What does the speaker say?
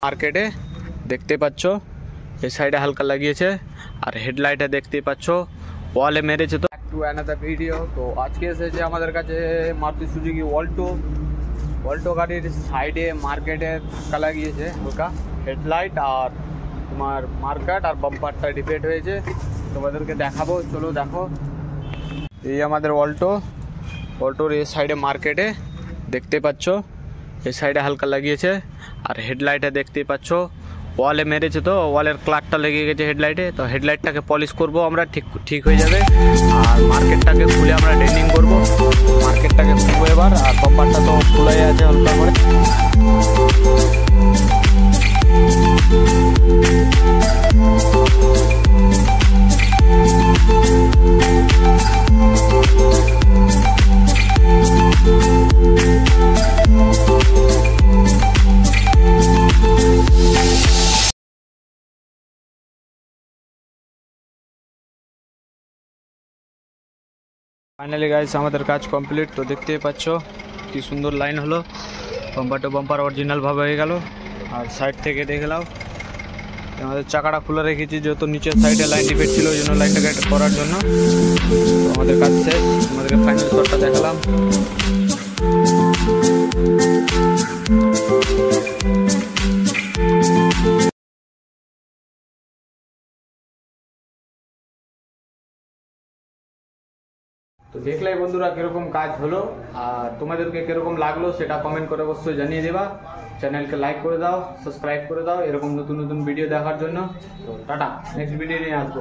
মার্কেটে দেখতে পাচ্ছ এই সাইডে হালকা লাগিয়েছে আর হেডলাইটে দেখতেই পাচ্ছ ওয়ালে মেরেছে। তো টু অ্যানাদার ভিডিও। তো আজকে এসেছে আমাদের কাছে মারুতি সুজুকি অল্টো গাড়ির সাইডে মার্কেটে ধাক্কা লাগিয়েছে হালকা, হেডলাইট আর তোমার মার্কেট আর বাম্পারটা ডিফেক্ট হয়েছে। তোমাদেরকে দেখাবো, চলো দেখো। এই আমাদের অল্টোর এই সাইডে মার্কেটে দেখতে পাচ্ছ এই সাইডে হালকা লাগিয়েছে আর হেডলাইটে দেখতেই পাচ্ছ ওয়ালে মেরেছে। তো ওয়ালের ক্লাকটা লেগে গেছে হেডলাইটে। তো হেডলাইটটাকে পলিশ করব আমরা, ঠিক হয়ে যাবে। আর মার্কেটটাকে খুলে আমরা ডেন্টিং করব। মার্কেটটাকে খুলবো এবার। আর বাম্পারটা তো খোলাই আছে হালকা করে। ফাইনালি গাইস আমাদের কাজ কমপ্লিট। তো দেখতেই পাচ্ছ কি সুন্দর লাইন হলো, বাম্পার টু বাম্পার অরিজিনাল ভাবে হয়ে গেল। আর সাইড থেকে দেখলাম আমাদের চাকাটা খুলে রেখেছি, যেহেতু নিচের সাইডে লাইন ডিফেক্ট ছিল ওই জন্য লাইনটাকে করার জন্য। তো আমাদের কাজ শেষ, আমাদেরকে ফাইনাল শটটা দেখালাম। তো দেখলাই বন্ধুরা কিরকম কাজ হলো, আর তোমাদেরকে কিরকম লাগলো সেটা কমেন্ট করে অবশ্যই জানিয়ে দেবা। চ্যানেলকে লাইক করে দাও, সাবস্ক্রাইব করে দাও এরকম নতুন নতুন ভিডিও দেখার জন্য। তো টাটা, নেক্সট ভিডিও নিয়ে আসবো।